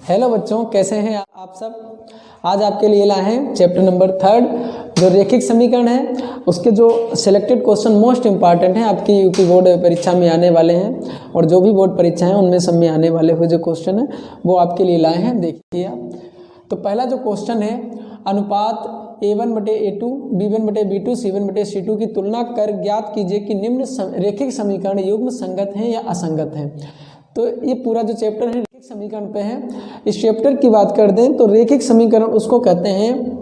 Hello बच्चों, कैसे हैं आप सब। आज आपके लिए लाए हैं चैप्टर नंबर 3 जो रेखिक समीकरण है। उसके जो सिलेक्टेड क्वेश्चन मोस्ट इंपॉर्टेंट हैं आपकी यूपी बोर्ड परीक्षा में आने वाले हैं, और जो भी बोर्ड परीक्षा हैं उनमें सब में आने वाले हुए जो क्वेश्चन हैं वो आपके लिए लाए हैं। देखिए आप, तो पहला जो क्वेश्चन है, अनुपात A1/A2 B1/B2 C1/C2 की तुलना कर ज्ञात कीजिए कि निम्न रेखिक समीकरण युग्म संगत हैं या असंगत हैं। तो ये पूरा जो चैप्टर है रेखिक समीकरण पे है। इस चैप्टर की बात कर दें तो रेखिक समीकरण उसको कहते हैं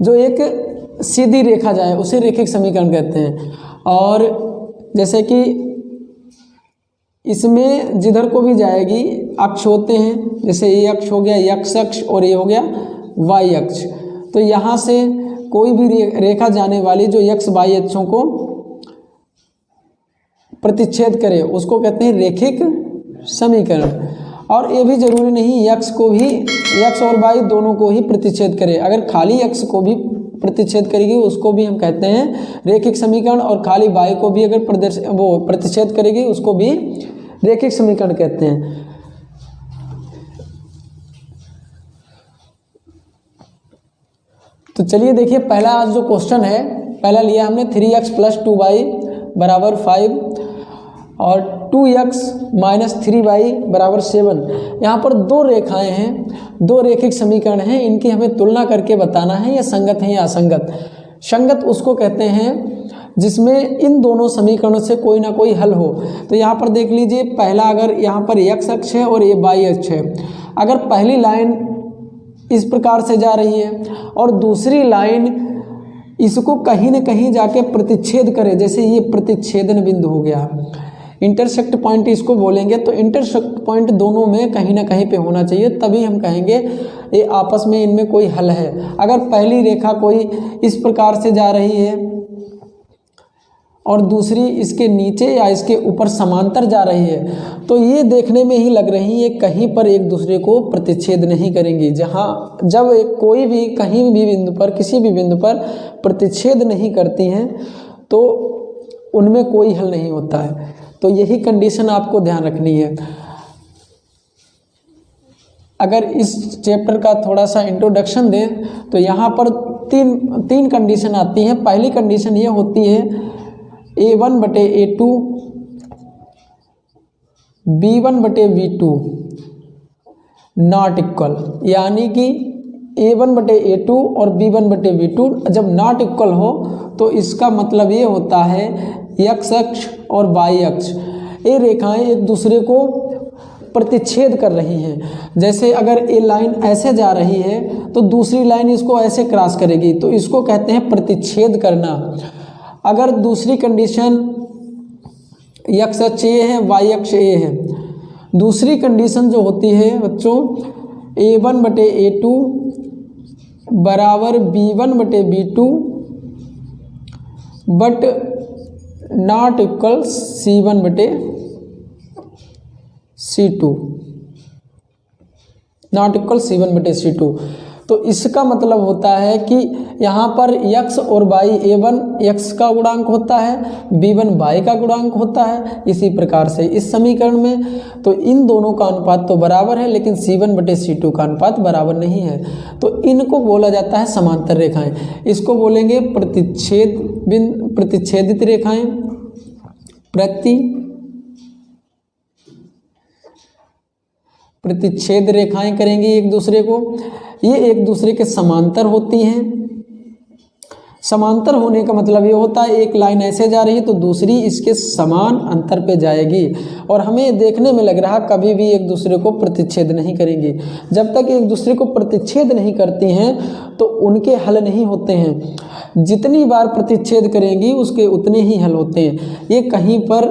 जो एक सीधी रेखा जाए उसे रेखिक समीकरण कहते हैं। और जैसे कि इसमें जिधर को भी जाएगी अक्ष होते हैं, जैसे ये अक्ष हो गया x अक्ष और ये हो गया y अक्ष। तो यहाँ से कोई भी रेखा जाने वाली जो x y अक्षों को प्रतिच्छेद करे उसको कहते हैं रेखिक समीकरण। और ये भी जरूरी नहीं x को भी, x और y दोनों को ही प्रतिच्छेद करे। अगर खाली x को भी प्रतिच्छेद करेगी उसको भी हम कहते हैं रेखिक समीकरण, और खाली y को भी अगर प्रतिच्छेद करेगी उसको भी रेखिक समीकरण कहते हैं। तो चलिए देखिए, पहला आज जो क्वेश्चन है, पहला लिया हमने 3x + 2y = 5 और 2x - 3y = 7। यहाँ पर दो रेखाएं हैं, दो रेखिक समीकरण हैं, इनकी हमें तुलना करके बताना है ये संगत हैं या असंगत। संगत उसको कहते हैं जिसमें इन दोनों समीकरणों से कोई ना कोई हल हो। तो यहाँ पर देख लीजिए, पहला अगर यहाँ पर x अक्ष है और ये y अक्ष है, अगर पहली लाइन इस प्रकार से जा रही है और दूसरी लाइन इसको कहीं न कहीं जाके प्रतिच्छेद करे, जैसे ये प्रतिच्छेदन बिंदु हो गया, इंटरसेक्ट पॉइंट इसको बोलेंगे। तो इंटरसेक्ट पॉइंट दोनों में कहीं ना कहीं पे होना चाहिए, तभी हम कहेंगे ये आपस में इनमें कोई हल है। अगर पहली रेखा कोई इस प्रकार से जा रही है और दूसरी इसके नीचे या इसके ऊपर समांतर जा रही है, तो ये देखने में ही लग रही है कहीं पर एक दूसरे को प्रतिच्छेद नहीं करेंगी। जब कोई भी कहीं भी बिंदु पर, किसी भी बिंदु पर प्रतिच्छेद नहीं करती हैं तो उनमें कोई हल नहीं होता है। तो यही कंडीशन आपको ध्यान रखनी है। अगर इस चैप्टर का थोड़ा सा इंट्रोडक्शन दें तो यहाँ पर तीन कंडीशन आती हैं। पहली कंडीशन ये होती है A1/A2 B1/B2 नॉट इक्वल, यानी कि A1/A2 और B1/B2 जब नॉट इक्वल हो तो इसका मतलब ये होता है x अक्ष और y अक्ष ये रेखाएं एक दूसरे को प्रतिच्छेद कर रही हैं। जैसे अगर ये लाइन ऐसे जा रही है तो दूसरी लाइन इसको ऐसे क्रॉस करेगी, तो इसको कहते हैं प्रतिच्छेद करना। अगर दूसरी कंडीशन x अक्ष ये है, y अक्ष ये है, दूसरी कंडीशन जो होती है बच्चों A1/A2 = B1/B2 but not equal C1/C2, not equal C1/C2। तो इसका मतलब होता है कि यहाँ पर x और y, A1 x का गुणांक होता है, B1 y का गुणांक होता है। इसी प्रकार से इस समीकरण में तो इन दोनों का अनुपात तो बराबर है, लेकिन C1/C2 का अनुपात बराबर नहीं है। तो इनको बोला जाता है समांतर रेखाएं। इसको बोलेंगे प्रतिच्छेदित रेखाएं, प्रतिच्छेद रेखाएं करेंगी एक दूसरे को। ये एक दूसरे के समांतर होती हैं। समांतर होने का मतलब ये होता है एक लाइन ऐसे जा रही है तो दूसरी इसके समान अंतर पे जाएगी, और हमें देखने में लग रहा कभी भी एक दूसरे को प्रतिच्छेद नहीं करेंगी। जब तक एक दूसरे को प्रतिच्छेद नहीं करती हैं तो उनके हल नहीं होते हैं। जितनी बार प्रतिच्छेद करेंगी उसके उतने ही हल होते हैं। ये कहीं पर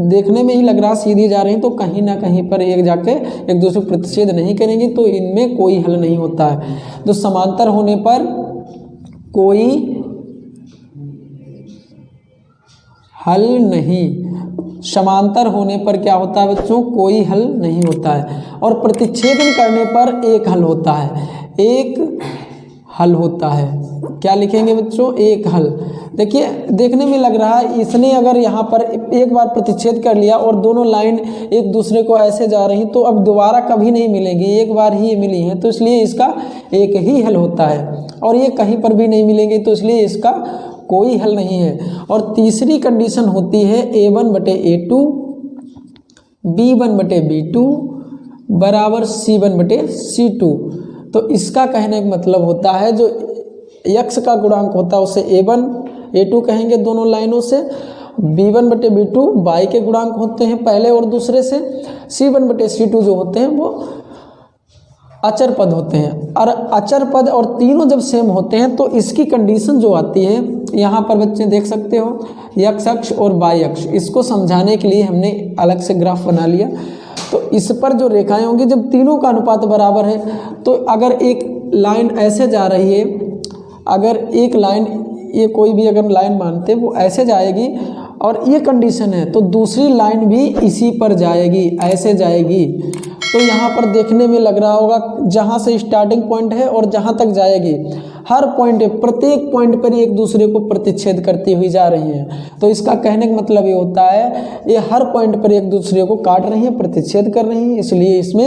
देखने में ही लग रहा सीधी जा रही तो कहीं ना कहीं पर एक जाके एक दूसरे को प्रतिच्छेद नहीं करेंगी, तो इनमें कोई हल नहीं होता है। तो समांतर होने पर कोई हल नहीं, समांतर होने पर क्या होता है बच्चों, कोई हल नहीं होता है। और प्रतिच्छेदन करने पर एक हल होता है, एक हल होता है। क्या लिखेंगे बच्चों, एक हल। देखिए देखने में लग रहा है इसने अगर यहाँ पर एक बार प्रतिच्छेद कर लिया और दोनों लाइन एक दूसरे को ऐसे जा रही तो अब दोबारा कभी नहीं मिलेंगी, एक बार ही मिली हैं, तो इसलिए इसका एक ही हल होता है। और ये कहीं पर भी नहीं मिलेंगे तो इसलिए इसका कोई हल नहीं है। और तीसरी कंडीशन होती है A1/A2 B1/B2 बराबर C1/C2। तो इसका कहने का मतलब होता है जो x का गुणांक होता है उसे A1 A2 कहेंगे दोनों लाइनों से, B1/B2 y के गुणांक होते हैं पहले और दूसरे से, C1/C2 जो होते हैं वो अचर पद होते हैं। और अचर पद और तीनों जब सेम होते हैं तो इसकी कंडीशन जो आती है, यहाँ पर बच्चे देख सकते हो x अक्ष और y अक्ष, इसको समझाने के लिए हमने अलग से ग्राफ बना लिया। तो इस पर जो रेखाएं होंगी जब तीनों का अनुपात बराबर है तो अगर एक लाइन ऐसे जा रही है, अगर एक लाइन ये कोई भी अगर लाइन मानते वो ऐसे जाएगी और ये कंडीशन है तो दूसरी लाइन भी इसी पर जाएगी, ऐसे जाएगी। तो यहाँ पर देखने में लग रहा होगा जहाँ से स्टार्टिंग पॉइंट है और जहाँ तक जाएगी हर पॉइंट प्रत्येक पॉइंट पर एक दूसरे को प्रतिच्छेद करती हुई जा रही हैं। तो इसका कहने का मतलब ये होता है ये हर पॉइंट पर एक दूसरे को काट रही हैं, प्रतिच्छेद कर रही हैं, इसलिए इसमें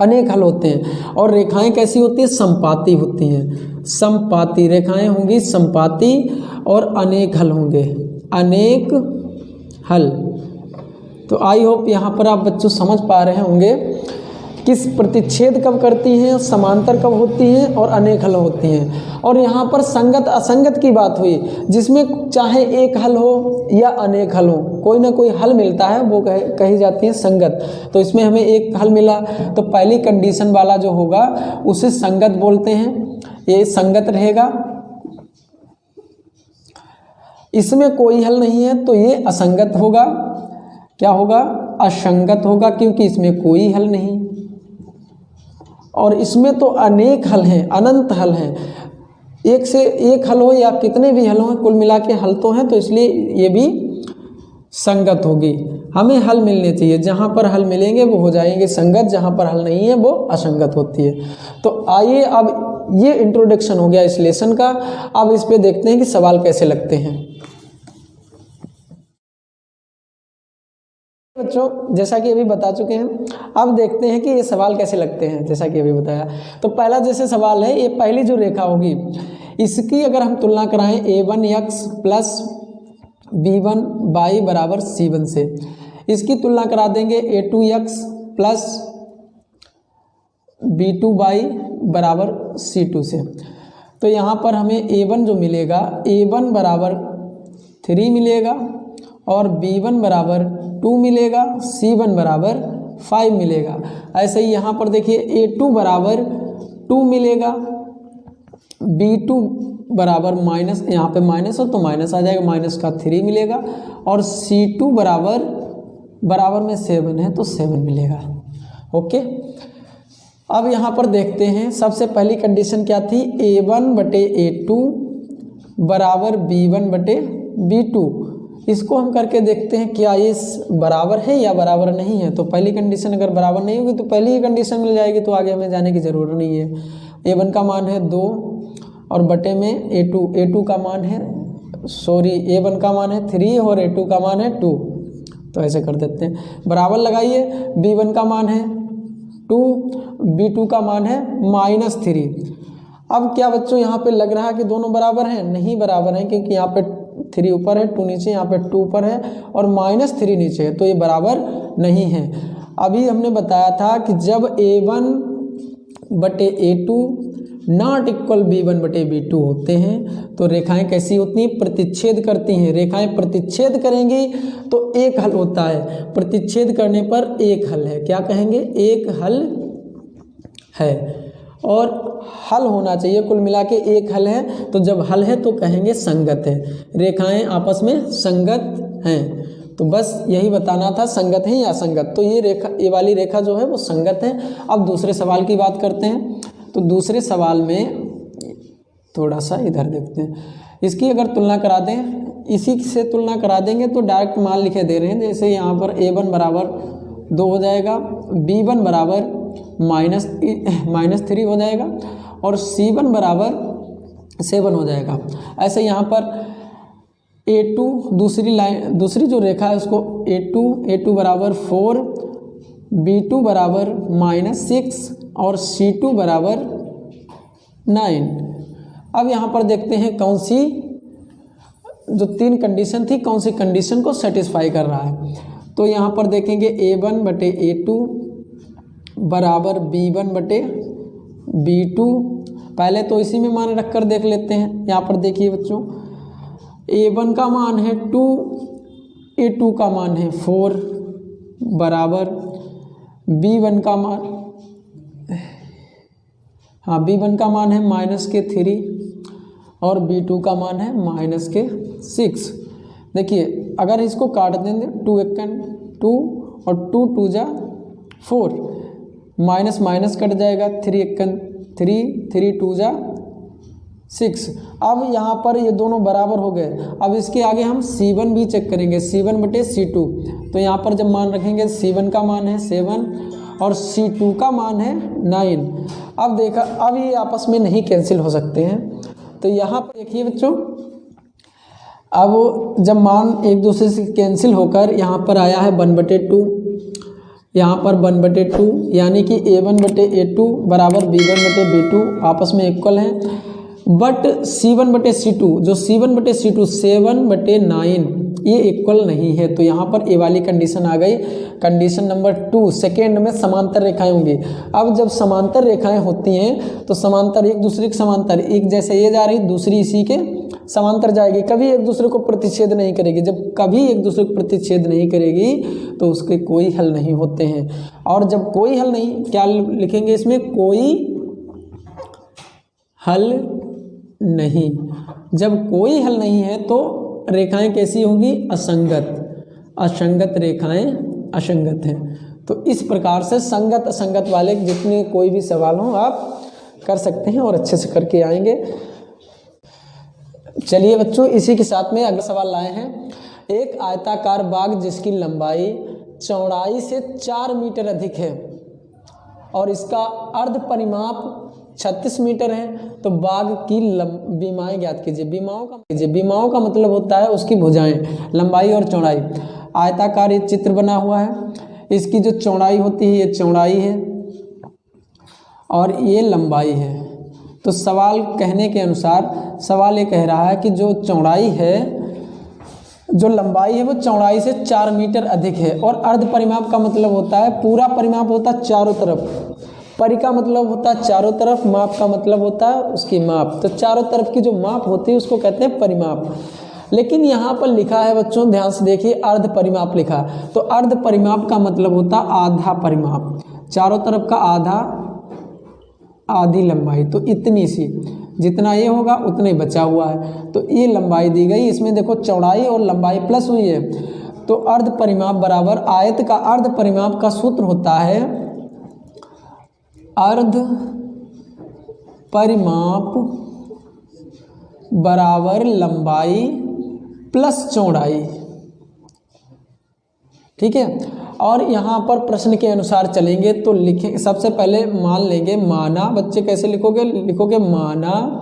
अनेक हल होते हैं। और रेखाएं कैसी होती हैं? संपाती होती हैं। संपाती रेखाएं होंगी संपाती और अनेक हल होंगे, अनेक हल। तो आई होप यहाँ पर आप बच्चों समझ पा रहे होंगे किस प्रतिच्छेद कब करती हैं, समांतर कब होती हैं और अनेक हल होती हैं। और यहाँ पर संगत असंगत की बात हुई, जिसमें चाहे एक हल हो या अनेक हल हो, कोई ना कोई हल मिलता है वो कही जाती है संगत। तो इसमें हमें एक हल मिला तो पहली कंडीशन वाला जो होगा उसे संगत बोलते हैं, ये संगत रहेगा। इसमें कोई हल नहीं है तो ये असंगत होगा। क्या होगा? असंगत होगा, क्योंकि इसमें कोई हल नहीं। और इसमें तो अनेक हल हैं, अनंत हल हैं, एक से एक हल हो या कितने भी हल हो, कुल मिला के हल तो हैं, तो इसलिए ये भी संगत होगी। हमें हल मिलने चाहिए, जहाँ पर हल मिलेंगे वो हो जाएंगे संगत, जहाँ पर हल नहीं है वो असंगत होती है। तो आइए अब ये इंट्रोडक्शन हो गया इस लेसन का। अब इस पे देखते हैं कि सवाल कैसे लगते हैं। बच्चों जैसा कि अभी बता चुके हैं, अब देखते हैं कि ये सवाल कैसे लगते हैं। जैसा कि अभी बताया, तो पहला जैसे सवाल है, ये पहली जो रेखा होगी इसकी अगर हम तुलना कराएं A1x प्लस B1y बराबर C1 से, इसकी तुलना करा देंगे A2x प्लस B2y बराबर C2 से। तो यहाँ पर हमें A1 जो मिलेगा, A1 बराबर 3 मिलेगा और B1 बराबर 2 मिलेगा, C1 बराबर 5 मिलेगा। ऐसे ही यहाँ पर देखिए A2 बराबर 2 मिलेगा, B2 बराबर माइनस, यहाँ पे माइनस हो तो माइनस आ जाएगा, माइनस का 3 मिलेगा और C2 बराबर में 7 है तो 7 मिलेगा। ओके, अब यहाँ पर देखते हैं सबसे पहली कंडीशन क्या थी, A1/A2 बराबर B1/B2। इसको हम करके देखते हैं क्या ये बराबर है या बराबर नहीं है। तो पहली कंडीशन अगर बराबर नहीं होगी तो पहली ही कंडीशन मिल जाएगी, तो आगे हमें जाने की ज़रूरत नहीं है। A1 का मान है 2 और बटे में A2 का मान है, A1 का मान है 3 और A2 का मान है 2। तो ऐसे कर देते हैं, बराबर लगाइए। B1 का मान है 2, B2 का मान है -3। अब क्या बच्चों यहाँ पे लग रहा है कि दोनों बराबर हैं? नहीं बराबर हैं, क्योंकि यहाँ पे 3 ऊपर है, 2 नीचे, यहाँ पे 2 ऊपर है और -3 नीचे है, तो ये बराबर नहीं है। अभी हमने बताया था कि जब A1/A2 नॉट इक्वल B1/B2 होते हैं तो रेखाएं कैसी होती हैं? प्रतिच्छेद करती हैं। रेखाएं प्रतिच्छेद करेंगी तो एक हल होता है, प्रतिच्छेद करने पर एक हल है। क्या कहेंगे? एक हल है, और हल होना चाहिए, कुल मिला के एक हल है। तो जब हल है तो कहेंगे संगत है, रेखाएं आपस में संगत हैं। तो बस यही बताना था, संगत है या असंगत। तो ये वाली रेखा जो है वो संगत है। अब दूसरे सवाल की बात करते हैं। तो दूसरे सवाल में थोड़ा सा इधर देखते हैं, इसकी अगर तुलना करा दें, इसी से तुलना करा देंगे तो डायरेक्ट मान लिखे दे रहे हैं। जैसे यहाँ पर A1 बराबर 2 हो जाएगा, B1 बराबर -3 हो जाएगा और C1 बराबर 7 हो जाएगा। ऐसे यहाँ पर A2 दूसरी लाइन, दूसरी जो रेखा है उसको A2 बराबर 4, B2 बराबर -6 और C2 बराबर 9। अब यहाँ पर देखते हैं कौन सी जो 3 कंडीशन थी कौन सी कंडीशन को सेटिस्फाई कर रहा है। तो यहाँ पर देखेंगे A1/A2 बराबर B1/B2। पहले तो इसी में मान रख कर देख लेते हैं। यहाँ पर देखिए बच्चों, A1 का मान है 2, A2 का मान है 4 बराबर B1 का मान, हाँ B1 का मान है -3 और B2 का मान है -6। देखिए अगर इसको काट देंगे 2 × 2 और 2 × 2 = 4, माइनस माइनस कट जाएगा, 3 × 3, 3 × 2 = 6। अब यहाँ पर ये दोनों बराबर हो गए। अब इसके आगे हम C1 भी चेक करेंगे, C1/C2। तो यहाँ पर जब मान रखेंगे C1 का मान है 7 और C2 का मान है 9। अब देखा, अब ये आपस में नहीं कैंसिल हो सकते हैं। तो यहाँ पर देखिए बच्चों, अब जब मान एक दूसरे से कैंसिल होकर यहाँ पर आया है 1/2, यहाँ पर 1/2, यानी कि A1/A2 बराबर B1/B2 आपस में इक्वल हैं। बट C1/C2, जो C1/C2 7/9 ये इक्वल नहीं है। तो यहाँ पर ए वाली कंडीशन आ गई। कंडीशन नंबर 2 सेकेंड में समांतर रेखाएं होंगी। अब जब समांतर रेखाएं होती हैं तो समांतर एक दूसरे के समांतर, एक जैसे ये जा रही दूसरी इसी के समांतर जाएगी, कभी एक दूसरे को प्रतिच्छेद नहीं करेगी। जब कभी एक दूसरे को प्रतिच्छेद नहीं करेगी तो उसके कोई हल नहीं होते हैं। और जब कोई हल नहीं, क्या लिखेंगे इसमें, कोई हल नहीं। जब कोई हल नहीं है तो रेखाएं कैसी होंगी, असंगत। असंगत रेखाएं असंगत हैं। तो इस प्रकार से संगत असंगत वाले जितने कोई भी सवाल हो आप कर सकते हैं और अच्छे से करके आएंगे। चलिए बच्चों, इसी के साथ में अगला सवाल लाए हैं। एक आयताकार बाग जिसकी लंबाई चौड़ाई से 4 मीटर अधिक है और इसका अर्ध परिमाप 36 मीटर है, तो बाग की बीमाएं ज्ञात कीजिए। बीमाओं का मतलब होता है उसकी भुजाएं, लंबाई और चौड़ाई। आयताकार ये चित्र बना हुआ है, इसकी जो चौड़ाई होती है ये चौड़ाई है और ये लंबाई है। तो सवाल कहने के अनुसार सवाल ये कह रहा है कि जो चौड़ाई है, जो लंबाई है वो चौड़ाई से 4 मीटर अधिक है और अर्ध परिमाप का मतलब होता है, पूरा परिमाप होता है चारों तरफ, परि का मतलब होता है चारों तरफ, माप का मतलब होता है उसकी माप। तो चारों तरफ की जो माप होती है उसको कहते हैं परिमाप। लेकिन यहाँ पर लिखा है बच्चों, ध्यान से देखिए, अर्ध परिमाप लिखा। तो अर्ध परिमाप का मतलब होता है आधा परिमाप, चारों तरफ का आधा, आधी लंबाई। तो इतनी सी, जितना ये होगा उतना ही बचा हुआ है। तो ये लंबाई दी गई, इसमें देखो चौड़ाई और लंबाई प्लस हुई है। तो अर्ध परिमाप बराबर आयत का अर्ध परिमाप का सूत्र होता है अर्ध परिमाप बराबर लंबाई प्लस चौड़ाई। ठीक है। और यहाँ पर प्रश्न के अनुसार चलेंगे तो लिखें, सबसे पहले मान लेंगे, माना, बच्चे कैसे लिखोगे, लिखोगे माना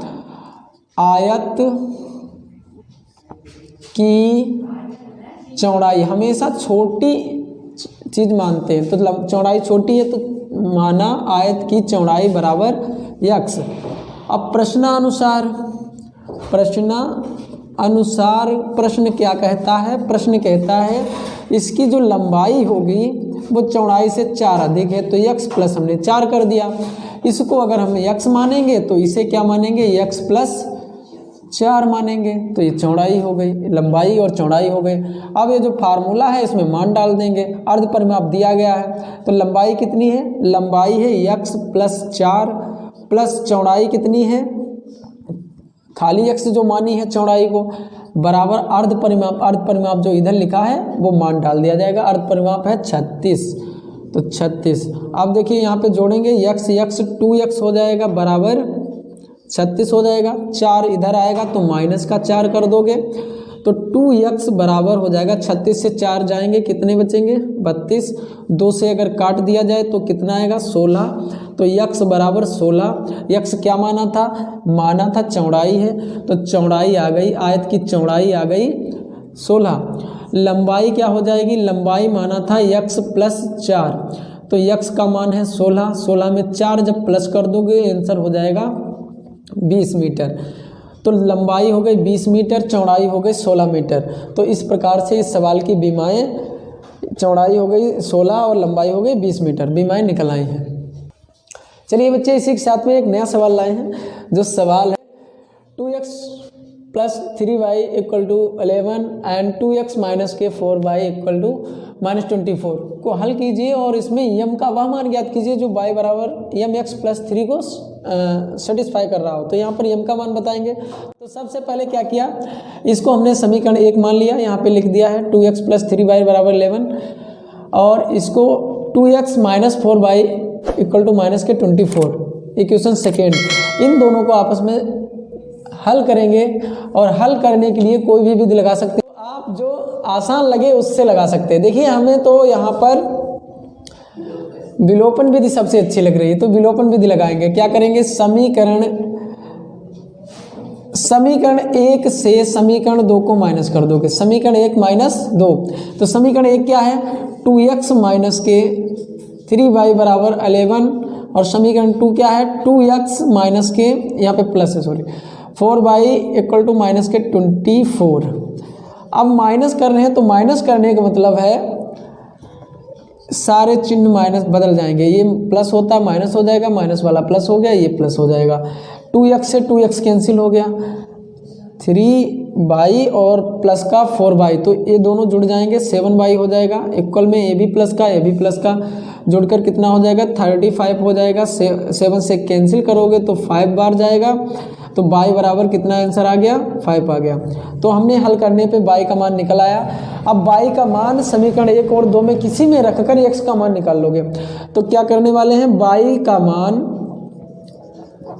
आयत की चौड़ाई, हमेशा छोटी चीज मानते हैं। तो चौड़ाई छोटी है तो माना आयत की चौड़ाई बराबर x। अब प्रश्नानुसार प्रश्न क्या कहता है, प्रश्न कहता है इसकी जो लंबाई होगी वो चौड़ाई से 4 अधिक है, तो x प्लस हमने 4 कर दिया। इसको अगर हम x मानेंगे तो इसे क्या मानेंगे, x प्लस 4 मानेंगे। तो ये चौड़ाई हो गई, लंबाई और चौड़ाई हो गई। अब ये जो फार्मूला है इसमें मान डाल देंगे, अर्ध परिमाप दिया गया है। तो लंबाई कितनी है, लंबाई है x प्लस 4 प्लस चौड़ाई कितनी है, खाली x जो मानी है चौड़ाई को, बराबर अर्ध परिमाप जो इधर लिखा है वो मान डाल दिया जाएगा। अर्ध परिमाप है 36, तो 36। अब देखिए यहाँ पे जोड़ेंगे x 2x हो जाएगा बराबर 36 हो जाएगा। 4 इधर आएगा तो माइनस का 4 कर दोगे तो 2x बराबर हो जाएगा 36 से 4 जाएंगे, कितने बचेंगे 32, 2 से अगर काट दिया जाए तो कितना आएगा 16। तो x बराबर 16। x क्या माना था चौड़ाई है, तो चौड़ाई आ गई, आयत की चौड़ाई आ गई 16। लंबाई क्या हो जाएगी, लंबाई माना था x प्लस 4, तो x का मान है 16, 16 में 4 जब प्लस कर दोगे आंसर हो जाएगा 20 मीटर। तो लंबाई हो गई 20 मीटर, चौड़ाई हो गई 16 मीटर। तो इस प्रकार से इस सवाल की बीमाएँ, चौड़ाई हो गई 16 और लंबाई हो गई 20 मीटर, बीमाएँ निकल आई हैं। चलिए बच्चे, इसी के साथ में एक नया सवाल लाए हैं, जो सवाल है 2x plus 3y equal to 11 and 2x minus के 4y इक्वल टू -24 को हल कीजिए और इसमें यम का वह मान ज्ञात कीजिए जो y बराबर यम एक्स प्लस 3 को सेटिस्फाई कर रहा हो। तो यहाँ पर यम का मान बताएंगे। तो सबसे पहले क्या किया, इसको हमने समीकरण 1 मान लिया, यहाँ पे लिख दिया है 2x प्लस 3y बराबर 11, और इसको 2x minus 4y equal to minus के 24 इक्वेशन सेकेंड, इन दोनों को आपस में हल करेंगे। और हल करने के लिए कोई भी विधि लगा सकते हो, आप जो आसान लगे उससे लगा सकते हैं। देखिए हमें तो यहाँ पर विलोपन विधि सबसे अच्छी लग रही है, तो विलोपन विधि लगाएंगे। क्या करेंगे, समीकरण 1 से समीकरण 2 को माइनस कर दोगे, समीकरण 1 माइनस 2। तो समीकरण 1 क्या है, 2x माइनस के 3y बराबर 11, और समीकरण 2 क्या है, 2x माइनस के, यहाँ पे प्लस है sorry, 4y equal to minus के 24। अब माइनस कर रहे हैं, तो माइनस करने का मतलब है सारे चिन्ह माइनस बदल जाएंगे, ये प्लस होता माइनस हो जाएगा, माइनस वाला प्लस हो गया, ये प्लस हो जाएगा। 2x से 2x कैंसिल हो गया, 3y और प्लस का 4y, तो ये दोनों जुड़ जाएंगे, 7y हो जाएगा, इक्वल में ये भी प्लस का ये भी प्लस का, जुड़कर कितना हो जाएगा 35 हो जाएगा। 7 से कैंसिल करोगे तो 5 बार जाएगा, तो y बराबर कितना आंसर आ गया 5 आ गया। तो हमने हल करने पे y का मान निकल आया। अब y का मान समीकरण 1 और 2 में किसी में रखकर x का मान निकाल लोगे। तो क्या करने वाले हैं, y का मान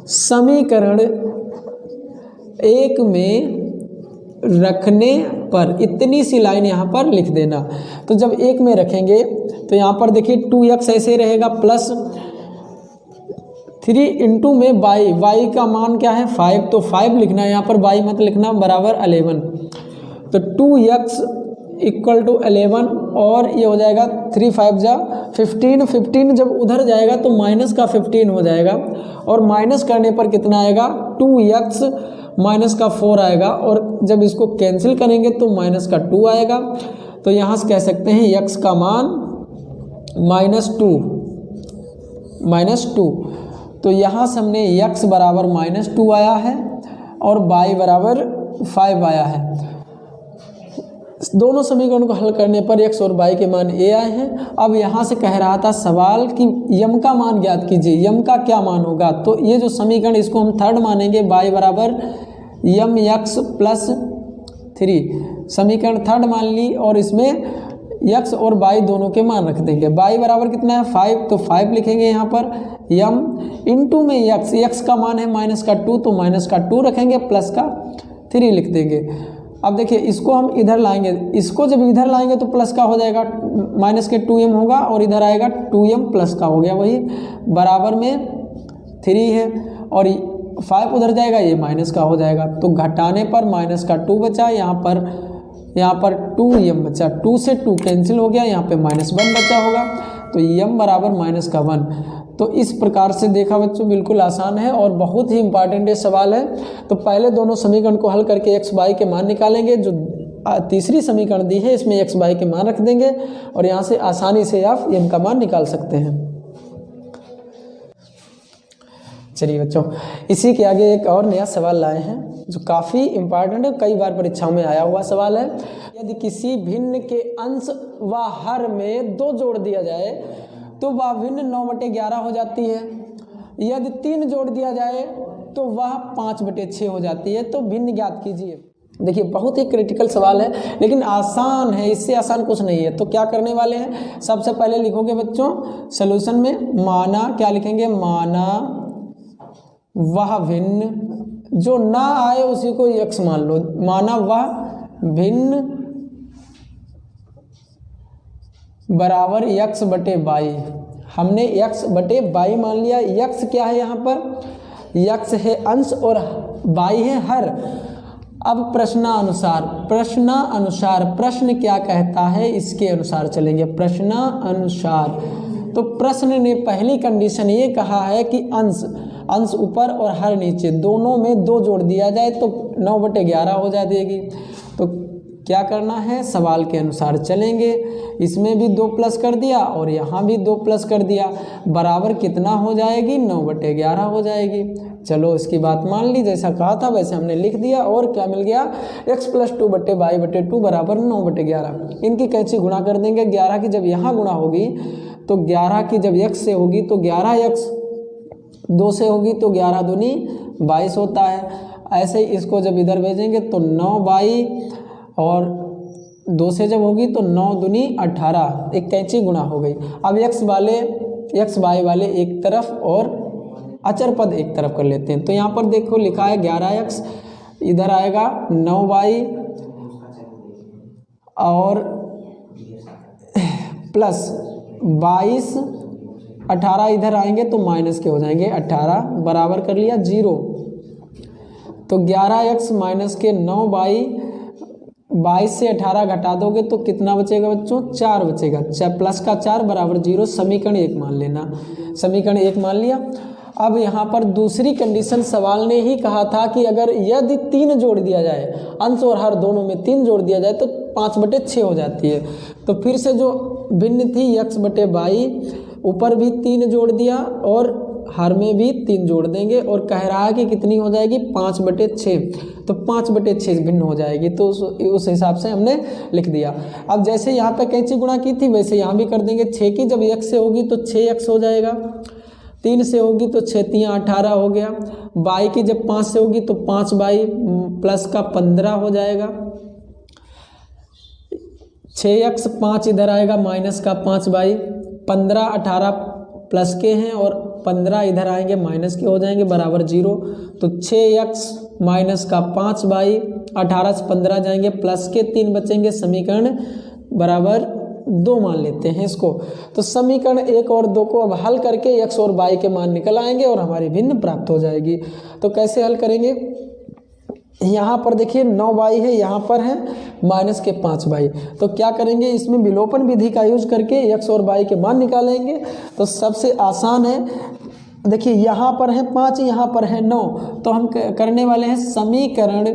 समीकरण 1 में रखने पर इतनी सी लाइन यहाँ पर लिख देना। तो जब 1 में रखेंगे तो यहाँ पर देखिए 2x ऐसे रहेगा प्लस 3 इंटू में y का मान क्या है 5, तो 5 लिखना है यहाँ पर, y मत लिखना, बराबर 11। तो 2x इक्वल टू 11 और ये हो जाएगा 3 5 जा 15, 15 जब उधर जाएगा तो माइनस का 15 हो जाएगा, और माइनस करने पर कितना आएगा 2x माइनस का 4 आएगा, और जब इसको कैंसिल करेंगे तो माइनस का 2 आएगा। तो यहाँ से कह सकते हैं x का मान -2। तो यहाँ से हमने x बराबर -2 आया है और y बराबर 5 आया है। दोनों समीकरण को हल करने पर x और y के मान a आए हैं। अब यहाँ से कह रहा था सवाल कि यम का मान ज्ञात कीजिए, यम का क्या मान होगा। तो ये जो समीकरण इसको हम थर्ड मानेंगे, y बराबर यम x प्लस 3, समीकरण थर्ड मान ली, और इसमें x और y दोनों के मान रख देंगे। y बराबर कितना है 5, तो 5 लिखेंगे यहाँ पर, यम इंटू में x का मान है -2, तो -2 रखेंगे, प्लस का 3 लिख देंगे। अब देखिए इसको हम इधर लाएंगे, इसको जब इधर लाएंगे तो प्लस का हो जाएगा, माइनस के 2m होगा, और इधर आएगा 2m प्लस का हो गया, वही बराबर में 3 है, और 5 उधर जाएगा, ये माइनस का हो जाएगा। तो घटाने पर माइनस का 2 बचा, यहाँ पर 2m बचा, 2 से 2 कैंसिल हो गया, यहाँ पे -1 बचा होगा, तो m बराबर -1। तो इस प्रकार से देखा बच्चों, बिल्कुल आसान है और बहुत ही इंपॉर्टेंट ये सवाल है। तो पहले दोनों समीकरण को हल करके x y के मान निकालेंगे, जो तीसरी समीकरण दी है इसमें x y के मान रख देंगे, और यहाँ से आसानी से आप m का मान निकाल सकते हैं। चलिए बच्चों, इसी के आगे एक और नया सवाल लाए हैं जो काफ़ी इम्पॉर्टेंट है, कई बार परीक्षाओं में आया हुआ सवाल है। यदि किसी भिन्न के अंश व हर में 2 जोड़ दिया जाए तो वह भिन्न 9/11 हो जाती है। यदि 3 जोड़ दिया जाए तो वह 5/6 हो जाती है। तो भिन्न ज्ञात कीजिए। देखिए बहुत ही क्रिटिकल सवाल है, लेकिन आसान है, इससे आसान कुछ नहीं है। तो क्या करने वाले हैं, सबसे पहले लिखोगे बच्चों सॉल्यूशन में, माना क्या लिखेंगे, माना वह भिन्न, जो ना आए उसी को x मान लो, माना वह भिन्न बराबर x बटे वाई। हमने x बटे वाई मान लिया। x क्या है यहाँ पर, x है अंश और y है हर। अब प्रश्नानुसार प्रश्न क्या कहता है इसके अनुसार चलेंगे। प्रश्नानुसार तो प्रश्न ने पहली कंडीशन ये कहा है कि अंश ऊपर और हर नीचे दोनों में 2 जोड़ दिया जाए तो 9/11 हो जाएगी। तो क्या करना है, सवाल के अनुसार चलेंगे। इसमें भी 2 प्लस कर दिया और यहाँ भी 2 प्लस कर दिया, बराबर कितना हो जाएगी, 9/11 हो जाएगी। चलो इसकी बात मान ली, जैसा कहा था वैसे हमने लिख दिया। और क्या मिल गया, x + 2/y/2 बराबर 9/11। इनकी कैंची गुणा कर देंगे। 11 की जब यहाँ गुणा होगी तो 11 की जब x से होगी तो 11x, 2 से होगी तो 11 दूनी 22 होता है। ऐसे ही इसको जब इधर भेजेंगे तो 9y और 2 से जब होगी तो 9 दूनी 18, एक कैंची गुणा हो गई। अब x y वाले एक तरफ और अचर पद एक तरफ कर लेते हैं। तो यहाँ पर देखो लिखा है 11x, इधर आएगा 9y और प्लस 22, 18 इधर आएंगे तो माइनस के हो जाएंगे 18, बराबर कर लिया 0। तो 11x माइनस के 9y, 22 से 18 घटा दोगे तो कितना बचेगा बच्चों, 4 बचेगा। प्लस का 4 बराबर 0, समीकरण 1 मान लेना। समीकरण 1 मान लिया। अब यहाँ पर दूसरी कंडीशन सवाल ने ही कहा था कि अगर यदि 3 जोड़ दिया जाए, अंश और हर दोनों में 3 जोड़ दिया जाए तो 5/6 हो जाती है। तो फिर से जो भिन्न थी x बटे वाई, ऊपर भी 3 जोड़ दिया और हर में भी 3 जोड़ देंगे और कह रहा है कि कितनी हो जाएगी, 5/6। तो 5/6 भिन्न हो जाएगी। तो उस हिसाब से हमने लिख दिया। अब जैसे यहाँ पे कैंची गुणा की थी वैसे यहाँ भी कर देंगे। 6 की जब x से होगी तो 6x हो जाएगा, 3 से होगी तो 6 × 18 हो गया। y की जब 5 से होगी तो 5y प्लस का 15 हो जाएगा। 6x 5 इधर आएगा माइनस का 5y, 15 18 प्लस के हैं और 15 इधर आएंगे माइनस के हो जाएंगे, बराबर 0। तो 6x माइनस का 5y, 18 से 15 जाएंगे प्लस के 3 बचेंगे, समीकरण बराबर 2 मान लेते हैं इसको। तो समीकरण 1 और 2 को अब हल करके x और y के मान निकल आएंगे और हमारी भिन्न प्राप्त हो जाएगी। तो कैसे हल करेंगे, यहाँ पर देखिए 9y है, यहाँ पर है माइनस के 5y। तो क्या करेंगे, इसमें विलोपन विधि का यूज करके x और y के मान निकालेंगे। तो सबसे आसान है, देखिए यहाँ पर है 5, यहाँ पर है 9। तो हम करने वाले हैं समीकरण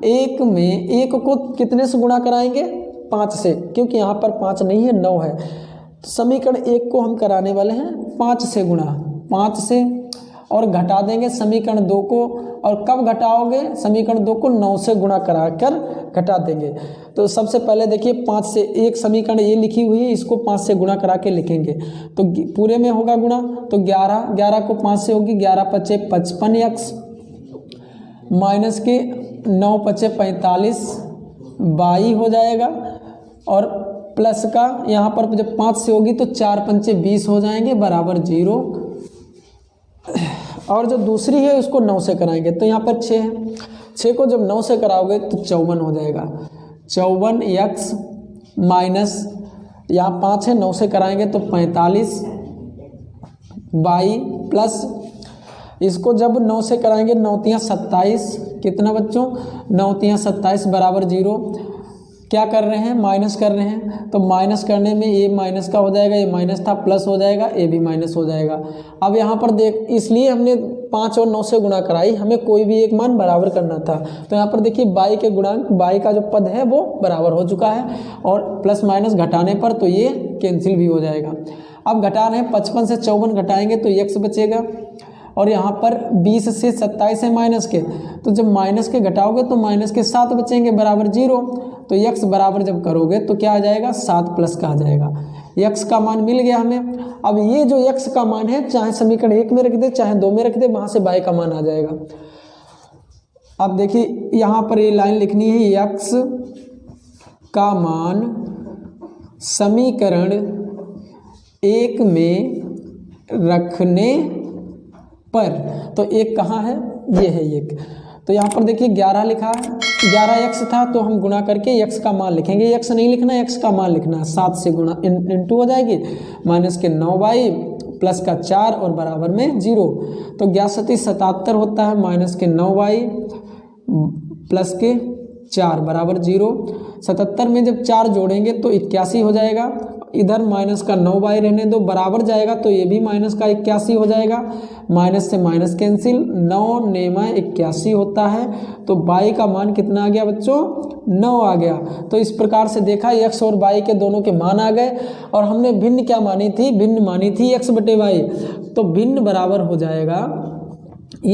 1 में 1 को कितने से गुणा कराएंगे, 5 से, क्योंकि यहाँ पर 5 नहीं है 9 है। तो समीकरण 1 को हम कराने वाले हैं 5 से गुणा, 5 से, और घटा देंगे समीकरण 2 को। और कब घटाओगे, समीकरण 2 को 9 से गुणा कराकर घटा देंगे। तो सबसे पहले देखिए 5 से, एक समीकरण ये लिखी हुई है, इसको 5 से गुणा करा के लिखेंगे तो पूरे में होगा गुणा। तो 11 को 5 से होगी, 11 × 5 = 55x माइनस के 9 × 5 = 45 y हो जाएगा। और प्लस का यहाँ पर जब 5 से होगी तो 4 × 5 = 20 हो जाएंगे, बराबर 0। और जो दूसरी है उसको 9 से कराएंगे तो यहाँ पर 6 है, 6 को जब 9 से कराओगे तो 54 हो जाएगा। 54x माइनस यहाँ 5 है, 9 से कराएंगे तो 45 y प्लस इसको जब 9 से कराएंगे 9 × 27, कितना बच्चों, 9 × 27 बराबर 0। क्या कर रहे हैं, माइनस कर रहे हैं। तो माइनस करने में ये माइनस का हो जाएगा, ये माइनस था, प्लस हो जाएगा, ये भी माइनस हो जाएगा। अब यहाँ पर देख, इसलिए हमने 5 और 9 से गुणा कराई, हमें कोई भी एक मान बराबर करना था। तो यहाँ पर देखिए y के गुणांक, y का जो पद है वो बराबर हो चुका है और प्लस माइनस घटाने पर तो ये कैंसिल भी हो जाएगा। अब घटा रहे हैं, 55 से 54 घटाएंगे तो x बचेगा। और यहाँ पर 20 से 27 है माइनस के, तो जब माइनस के घटाओगे तो माइनस के 7 बचेंगे, बराबर 0। तो x बराबर जब करोगे तो क्या आ जाएगा, 7 प्लस का आ जाएगा। x का मान मिल गया हमें। अब ये जो x का मान है, चाहे समीकरण 1 में रख दे चाहे 2 में रख दे, वहाँ से y का मान आ जाएगा। अब देखिए यहाँ पर ये लाइन लिखनी है, x का मान समीकरण 1 में रखने पर। तो एक कहाँ है, ये है एक। तो यहाँ पर देखिए 11 लिखा है, 11x था तो हम गुणा करके x का मान लिखेंगे, x नहीं लिखना, x का मान लिखना है। 7 से गुणा इंटू हो जाएगी, माइनस के 9y प्लस का 4 और बराबर में 0। तो 77 होता है, माइनस के 9y प्लस के 4 बराबर 0। 77 में जब 4 जोड़ेंगे तो 81 हो जाएगा। इधर माइनस का 9y रहने दो, बराबर जाएगा तो ये भी माइनस का 81 हो जाएगा। माइनस से माइनस कैंसिल, 9 नेमा 81 होता है। तो y का मान कितना आ गया बच्चों? 9 आ गया। तो इस प्रकार से देखा x और y के दोनों के मान आ गए। और हमने भिन्न क्या मानी थी? भिन्न मानी थी x बटे y। तो भिन्न बराबर हो जाएगा,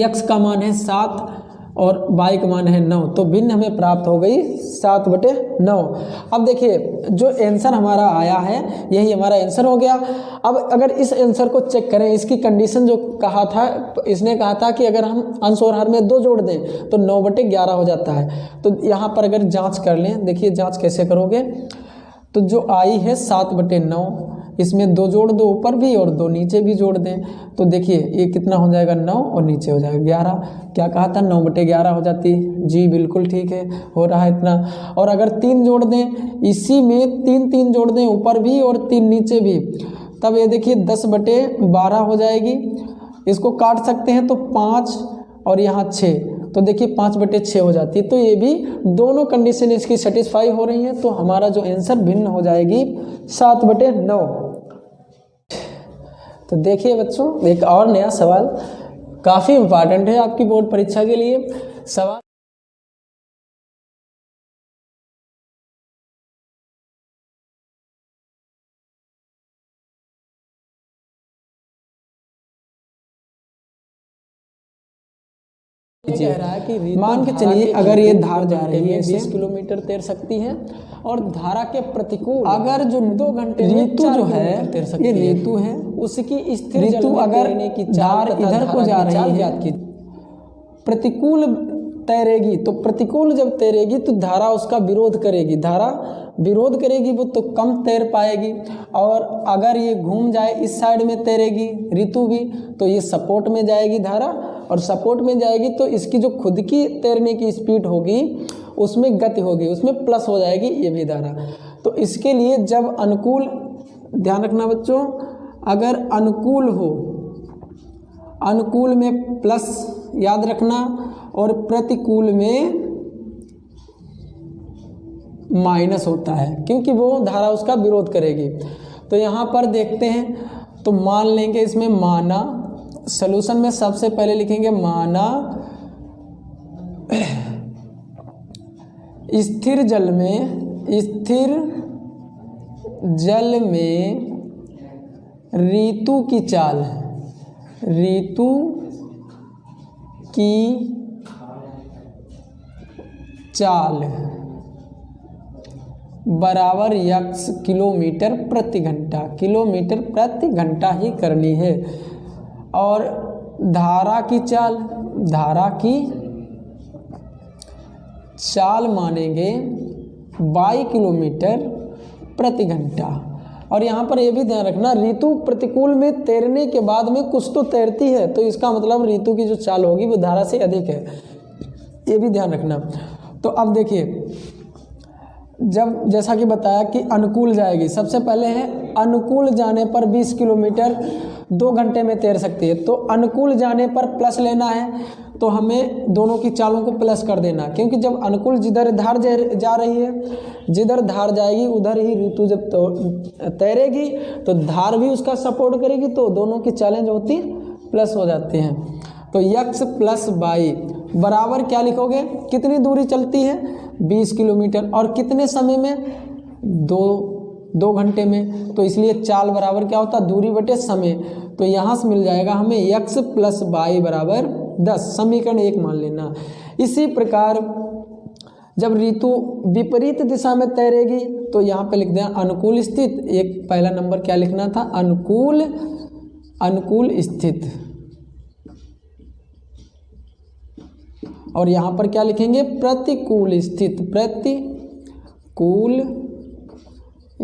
x का मान है 7 और y का मान है 9। तो भिन्न हमें प्राप्त हो गई 7/9। अब देखिए जो आंसर हमारा आया है यही हमारा आंसर हो गया। अब अगर इस आंसर को चेक करें, इसकी कंडीशन जो कहा था, इसने कहा था कि अगर हम अंश और हर में 2 जोड़ दें तो 9/11 हो जाता है। तो यहाँ पर अगर जांच कर लें, देखिए जांच कैसे करोगे, तो जो आई है 7/9, इसमें 2 जोड़ दो ऊपर भी और 2 नीचे भी जोड़ दें। तो देखिए ये कितना हो जाएगा? 9 और नीचे हो जाएगा 11। क्या कहा था? 9/11 हो जाती। जी बिल्कुल ठीक है, हो रहा है इतना। और अगर 3 जोड़ दें, इसी में 3 जोड़ दें ऊपर भी और 3 नीचे भी, तब ये देखिए 10/12 हो जाएगी। इसको काट सकते हैं तो 5 और यहाँ 6, तो देखिए 5/6 हो जाती है। तो ये भी दोनों कंडीशन इसकी सेटिस्फाई हो रही हैं। तो हमारा जो आंसर भिन्न हो जाएगी 7/9। तो देखिए बच्चों एक और नया सवाल, काफ़ी इम्पॉर्टेंट है आपकी बोर्ड परीक्षा के लिए। सवाल कह रहा है कि मान के चलिए अगर ये धार जा रही है 20 किलोमीटर तैर सकती है और धारा के प्रतिकूल अगर जो 2 घंटे ऋतु जो है ये ऋतु है, उसकी स्थिर ऋतु अगर धार इधर को जा रही है प्रतिकूल तैरेगी, तो प्रतिकूल जब तैरेगी तो धारा उसका विरोध करेगी, धारा विरोध करेगी वो तो कम तैर पाएगी। और अगर ये घूम जाए इस साइड में तैरेगी ऋतु भी, तो ये सपोर्ट में जाएगी धारा, और सपोर्ट में जाएगी तो इसकी जो खुद की तैरने की स्पीड होगी उसमें गति होगी, उसमें प्लस हो जाएगी ये भी धारा। तो इसके लिए जब अनुकूल, ध्यान रखना बच्चों, अगर अनुकूल हो, अनुकूल में प्लस याद रखना और प्रतिकूल में माइनस होता है, क्योंकि वो धारा उसका विरोध करेगी। तो यहाँ पर देखते हैं, तो मान लेंगे इसमें माना, सॉल्यूशन में सबसे पहले लिखेंगे माना स्थिर जल में ऋतु की चाल, ऋतु की चाल बराबर x किलोमीटर प्रति घंटा, किलोमीटर प्रति घंटा ही करनी है। और धारा की चाल, धारा की चाल मानेंगे y किलोमीटर प्रति घंटा। और यहाँ पर यह भी ध्यान रखना, ऋतु प्रतिकूल में तैरने के बाद में कुछ तो तैरती है, तो इसका मतलब ऋतु की जो चाल होगी वो धारा से अधिक है, ये भी ध्यान रखना। तो अब देखिए, जब जैसा कि बताया कि अनुकूल जाएगी, सबसे पहले है अनुकूल जाने पर 20 किलोमीटर 2 घंटे में तैर सकती है। तो अनुकूल जाने पर प्लस लेना है, तो हमें दोनों की चालों को प्लस कर देना, क्योंकि जब अनुकूल जिधर धार जा रही है, जिधर धार जाएगी उधर ही ऋतु जब तैरेगी तो धार भी उसका सपोर्ट करेगी, तो दोनों की चालें जो होती प्लस हो जाती हैं। तो x प्लस y बराबर क्या लिखोगे? कितनी दूरी चलती है? 20 किलोमीटर, और कितने समय में? 2 घंटे में। तो इसलिए चाल बराबर क्या होता है? दूरी बटे समय। तो यहाँ से मिल जाएगा हमें x प्लस y बराबर 10, समीकरण 1 मान लेना। इसी प्रकार जब ऋतु विपरीत दिशा में तैरेगी तो यहाँ पे लिख दें अनुकूल स्थित, एक पहला नंबर क्या लिखना था? अनुकूल स्थित। और यहाँ पर क्या लिखेंगे? प्रतिकूल स्थित, प्रतिकूल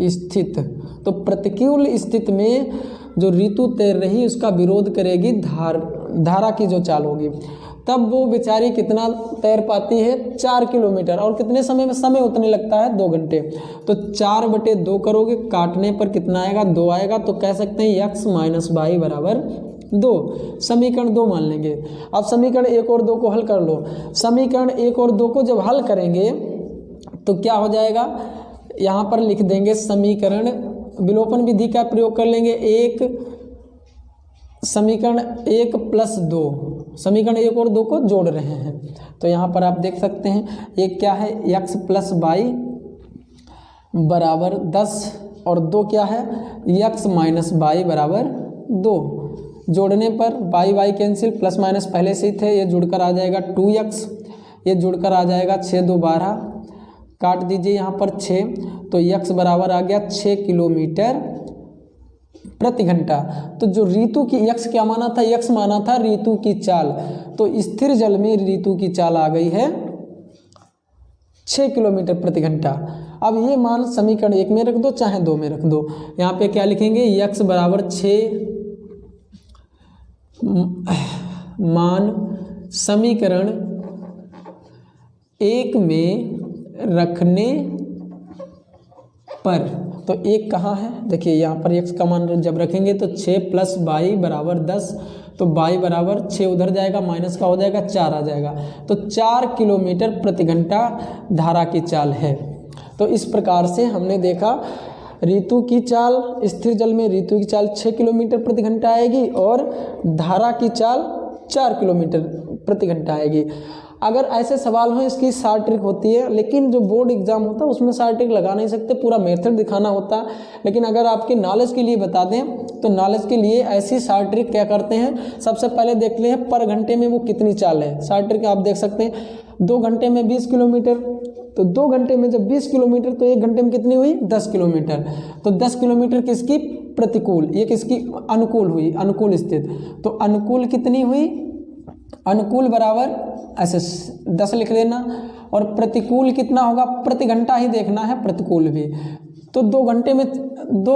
स्थित। तो प्रतिकूल स्थिति में जो ऋतु तैर रही उसका विरोध करेगी धारा की जो चाल होगी। तब वो बेचारी कितना तैर पाती है, 4 किलोमीटर। और कितने समय में? समय उतने लगता है 2 घंटे। तो 4/2 करोगे, काटने पर कितना आएगा? 2 आएगा। तो कह सकते हैं x माइनस वाई बराबर 2। समीकरण 2 मान लेंगे। अब समीकरण 1 और 2 को हल कर लो। समीकरण 1 और 2 को जब हल करेंगे तो क्या हो जाएगा? यहाँ पर लिख देंगे समीकरण, विलोपन विधि का प्रयोग कर लेंगे। समीकरण 1 + 2, समीकरण 1 और 2 को जोड़ रहे हैं। तो यहाँ पर आप देख सकते हैं एक क्या है, x + y बराबर 10 और 2 क्या है, x माइनस वाई बराबर 2। जोड़ने पर y कैंसिल, प्लस माइनस पहले से ही थे, ये जुड़कर आ जाएगा 2x, ये जुड़कर आ जाएगा 6 2 12, काट दीजिए यहाँ पर 6। तो x बराबर आ गया 6 किलोमीटर प्रति घंटा। तो जो ऋतु की x क्या माना था? x माना था ऋतु की चाल। तो स्थिर जल में ऋतु की चाल आ गई है 6 किलोमीटर प्रति घंटा। अब ये मान समीकरण 1 में रख दो चाहे 2 में रख दो। यहाँ पे क्या लिखेंगे? x बराबर 6 मान समीकरण 1 में रखने पर, तो 1 कहाँ है? देखिए यहाँ पर x का मान जब रखेंगे तो 6 + y बराबर 10। तो y बराबर 6 उधर जाएगा, माइनस का हो जाएगा 4 आ जाएगा। तो 4 किलोमीटर प्रति घंटा धारा की चाल है। तो इस प्रकार से हमने देखा ऋतु की चाल, स्थिर जल में ऋतु की चाल 6 किलोमीटर प्रति घंटा आएगी और धारा की चाल 4 किलोमीटर प्रति घंटा आएगी। अगर ऐसे सवाल हो, इसकी शॉर्ट ट्रिक होती है, लेकिन जो बोर्ड एग्जाम होता है उसमें शॉर्ट ट्रिक लगा नहीं सकते, पूरा मेथड दिखाना होता है। लेकिन अगर आपके नॉलेज के लिए बता दें तो नॉलेज के लिए ऐसी शॉर्ट ट्रिक क्या करते हैं, सबसे पहले देख लें पर घंटे में वो कितनी चाल है। शॉर्ट ट्रिक आप देख सकते हैं 2 घंटे में 20 किलोमीटर, तो 2 घंटे में जब 20 किलोमीटर तो 1 घंटे में कितनी हुई? 10 किलोमीटर। तो 10 किलोमीटर किसकी प्रतिकूल, ये किसकी अनुकूल हुई? अनुकूल स्थिति। तो अनुकूल कितनी हुई? अनुकूल बराबर ऐसे 10 लिख देना। और प्रतिकूल कितना होगा? प्रति घंटा ही देखना है, प्रतिकूल भी। तो 2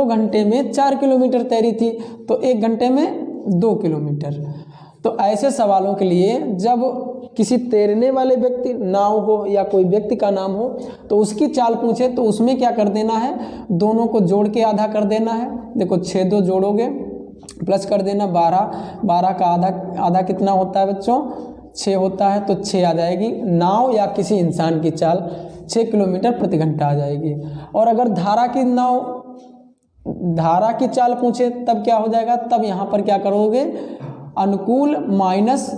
घंटे में 4 किलोमीटर तैरी थी, तो 1 घंटे में 2 किलोमीटर। तो ऐसे सवालों के लिए जब किसी तैरने वाले व्यक्ति, नाव हो या कोई व्यक्ति का नाम हो, तो उसकी चाल पूछे तो उसमें क्या कर देना है? दोनों को जोड़ के आधा कर देना है। देखो 6 2 जोड़ोगे, प्लस कर देना 12 का आधा कितना होता है बच्चों? 6 होता है। तो 6 आ जाएगी। नाव या किसी इंसान की चाल 6 किलोमीटर प्रति घंटा आ जाएगी। और अगर धारा की चाल पूछे तब क्या हो जाएगा? तब यहाँ पर क्या करोगे? अनुकूल माइनस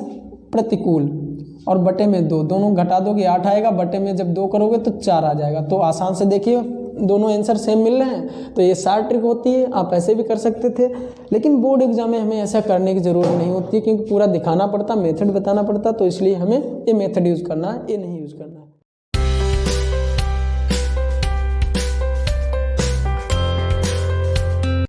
प्रतिकूल और बटे में 2, दोनों घटा दोगे 8 आएगा, बटे में जब 2 करोगे तो 4 आ जाएगा। तो आसान से देखिए दोनों आंसर सेम मिल रहे हैं। तो ये शॉर्ट ट्रिक होती है, आप ऐसे भी कर सकते थे, लेकिन बोर्ड एग्जाम में हमें ऐसा करने की ज़रूरत नहीं होती, क्योंकि पूरा दिखाना पड़ता, मेथड बताना पड़ता। तो इसलिए हमें ये मेथड यूज़ करना है, ये नहीं यूज़ करना।